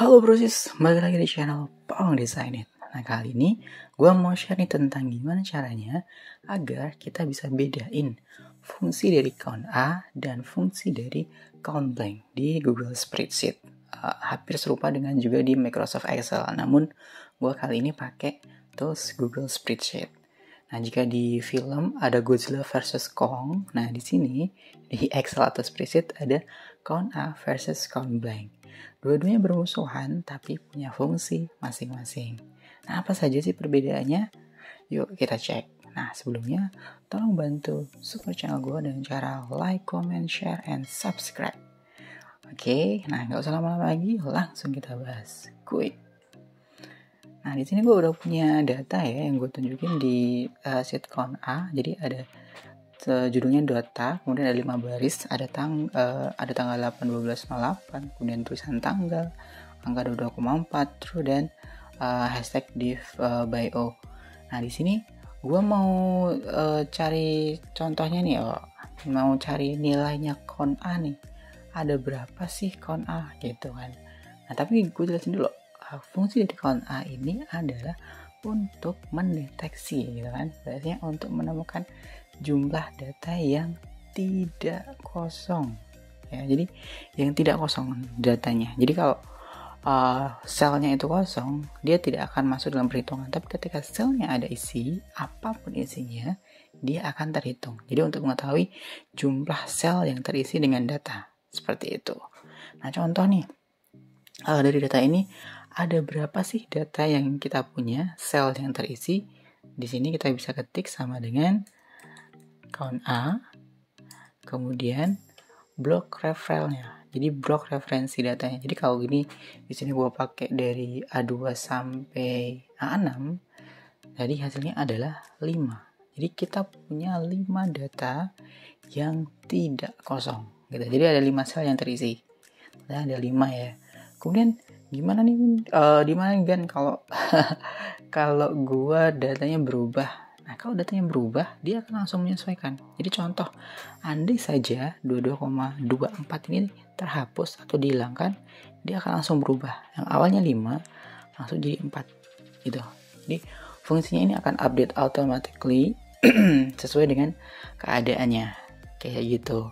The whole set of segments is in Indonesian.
Halo brosis, balik lagi di channel Pawang Design It. Nah kali ini gue mau share nih tentang gimana caranya agar kita bisa bedain fungsi dari count A dan fungsi dari count blank di Google Spreadsheet. Hampir serupa dengan juga di Microsoft Excel, namun gue kali ini pakai tools Google Spreadsheet. Nah, jika di film ada Godzilla versus Kong, nah di sini di Excel atau spreadsheet ada count A versus count blank. Dua-duanya bermusuhan tapi punya fungsi masing-masing. Nah, apa saja sih perbedaannya? Yuk kita cek. Nah, sebelumnya tolong bantu support channel gue dengan cara like, comment, share, and subscribe. Oke, nah nggak usah lama-lama lagi, langsung kita bahas. Kuy. Nah, di sini gue udah punya data ya yang gue tunjukin di sheet count A. Jadi ada judulnya data, kemudian ada 5 baris, ada tanggal 8/12/08, kemudian tulisan tanggal, angka 22,4, true, dan hashtag div bio. Nah, di sini gue mau cari contohnya nih, mau cari nilainya count A nih. Ada berapa sih count A gitu kan. Nah, tapi gue jelasin dulu. Fungsi dari count A ini adalah untuk mendeteksi gitu kan. Biasanya untuk menemukan jumlah data yang tidak kosong. Ya, jadi yang tidak kosong datanya. Jadi kalau selnya itu kosong, dia tidak akan masuk dalam perhitungan. Tapi ketika selnya ada isi, apapun isinya, dia akan terhitung. Jadi untuk mengetahui jumlah sel yang terisi dengan data. Seperti itu. Nah, contoh nih. Dari data ini ada berapa sih data yang kita punya, sel yang terisi? Di sini kita bisa ketik sama dengan count A, kemudian blok referensinya. Jadi blok referensi datanya. Jadi kalau gini, di sini gue pakai dari A2 sampai A6, jadi hasilnya adalah 5. Jadi kita punya 5 data yang tidak kosong. Gitu. Jadi ada 5 sel yang terisi. Nah, ada 5 ya. Kemudian gimana nih dimana kan kalau gua datanya berubah. Nah, kalau datanya berubah, dia akan langsung menyesuaikan. Jadi contoh, andai saja 22,24 ini terhapus atau dihilangkan, dia akan langsung berubah. Yang awalnya 5 langsung jadi 4 gitu. Jadi fungsinya ini akan update automatically sesuai dengan keadaannya kayak gitu.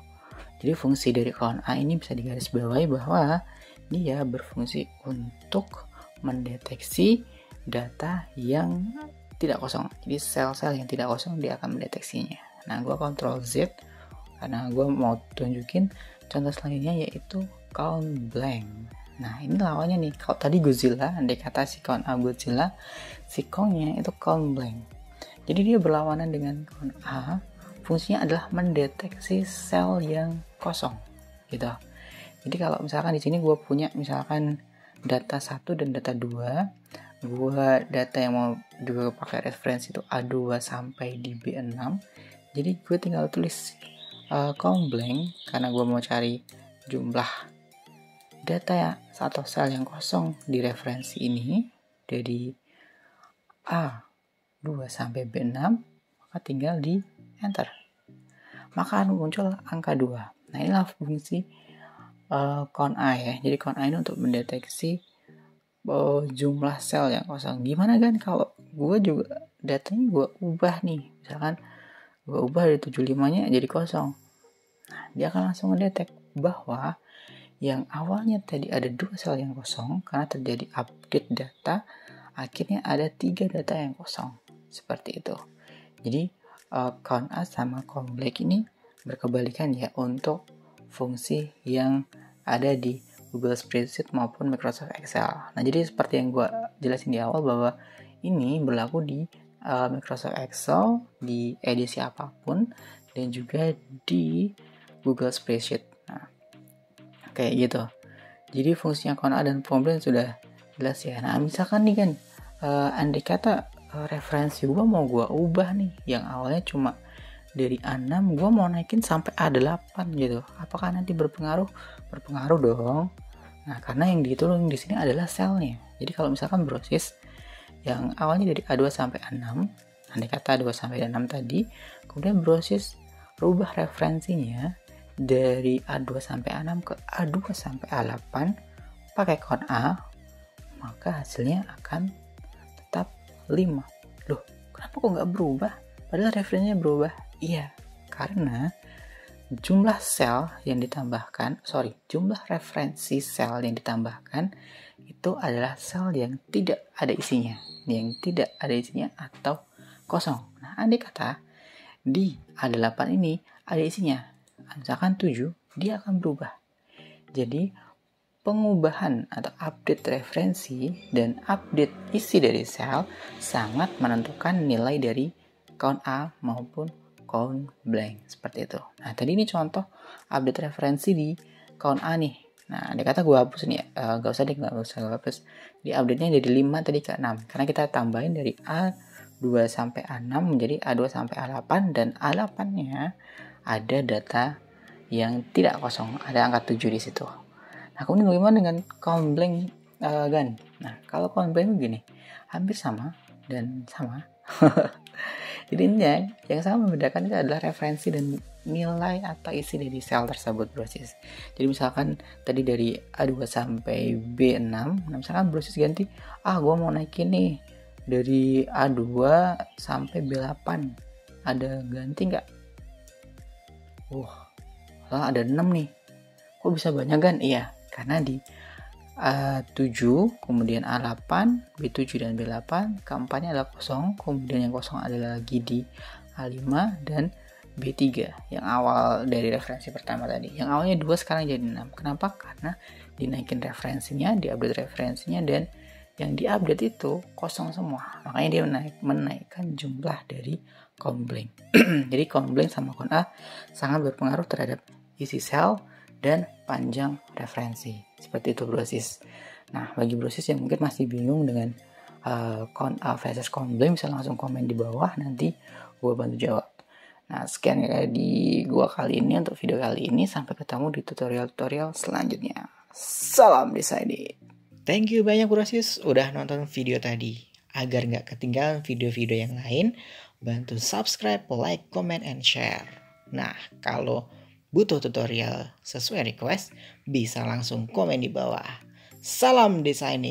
Jadi fungsi dari count A ini bisa digarisbawahi bahwa dia berfungsi untuk mendeteksi data yang tidak kosong. Jadi sel-sel yang tidak kosong dia akan mendeteksinya. Nah, gue Ctrl Z karena gue mau tunjukin contoh selanjutnya yaitu count blank. Nah, ini lawannya nih. Kalau tadi Godzilla, andai kata si count A Godzilla, si Kongnya itu count blank. Jadi dia berlawanan dengan count A. Fungsinya adalah mendeteksi sel yang kosong, gitu. Jadi kalau misalkan di sini gue punya misalkan data 1 dan data 2, gue data yang mau juga pakai referensi itu A2 sampai di B6. Jadi gue tinggal tulis count blank karena gue mau cari jumlah data ya atau sel yang kosong di referensi ini dari A2 sampai B6, maka tinggal di enter. Maka muncul angka 2. Nah, inilah fungsi count A ya. Jadi count A ini untuk mendeteksi jumlah sel yang kosong. Gimana kan kalau gue juga datanya gue ubah nih. Misalkan gue ubah dari 75-nya jadi kosong. Nah, dia akan langsung mendetek bahwa yang awalnya tadi ada 2 sel yang kosong karena terjadi update data, akhirnya ada 3 data yang kosong. Seperti itu. Jadi count A sama count blank ini berkebalikan ya untuk fungsi yang ada di Google Spreadsheet maupun Microsoft Excel. Nah, jadi seperti yang gue jelasin di awal bahwa ini berlaku di Microsoft Excel, di edisi apapun, dan juga di Google Spreadsheet. Nah, kayak gitu. Jadi fungsinya count A dan count blank sudah jelas ya. Nah, misalkan nih kan, andai kata referensi gue mau gue ubah nih, yang awalnya cuma dari A6 gue mau naikin sampai A8 gitu. Apakah nanti berpengaruh? Berpengaruh dong. Nah, karena yang dihitung di sini adalah selnya. Jadi kalau misalkan brosis yang awalnya dari A2 sampai A6, andai kata A2 sampai A6 tadi, kemudian brosis rubah referensinya dari A2 sampai A6 ke A2 sampai A8 pakai count A, maka hasilnya akan tetap 5. Loh, kenapa kok nggak berubah? Padahal referensinya berubah. Iya, karena jumlah referensi sel yang ditambahkan itu adalah sel yang tidak ada isinya, atau kosong. Nah, andai kata di A8 ini ada isinya, misalkan 7, dia akan berubah. Jadi pengubahan atau update referensi dan update isi dari sel sangat menentukan nilai dari count A maupun count blank, seperti itu. Nah, tadi ini contoh update referensi di count A nih. Nah, dia kata gue hapus nih, gak usah gue hapus. Di update-nya jadi 5 tadi ke 6, karena kita tambahin dari A2 sampai A6 menjadi A2 sampai A8, dan A8-nya ada data yang tidak kosong, ada angka 7 di situ. Nah, kemudian bagaimana dengan count blank Gan? Nah, kalau count blank begini, hampir sama dan sama. Jadi yang sangat membedakan itu adalah referensi dan nilai atau isi dari sel tersebut, brosis. Jadi misalkan tadi dari A2 sampai B6, nah misalkan brosis ganti, gue mau naikin nih dari A2 sampai B8, ada ganti nggak? Ada 6 nih. Kok bisa banyak kan? Iya, karena di A7, kemudian A8, B7 dan B8, keempatnya adalah kosong, kemudian yang kosong adalah lagi di A5 dan B3, yang awal dari referensi pertama tadi. Yang awalnya 2 sekarang jadi 6. Kenapa? Karena dinaikin referensinya, diupdate referensinya, dan yang diupdate itu kosong semua. Makanya dia menaikkan jumlah dari count blank. Jadi count blank sama count A sangat berpengaruh terhadap isi sel dan panjang referensi. Seperti itu, brosis. Nah, bagi brosis yang mungkin masih bingung dengan count A versus count blank, bisa langsung komen di bawah, nanti gue bantu jawab. Nah, sekian di gue kali ini untuk video kali ini. Sampai ketemu di tutorial-tutorial selanjutnya. Salam desain. Thank you banyak brosis udah nonton video tadi. Agar nggak ketinggalan video-video yang lain, bantu subscribe, like, comment, and share. Nah, kalau butuh tutorial sesuai request, bisa langsung komen di bawah. Salam desain.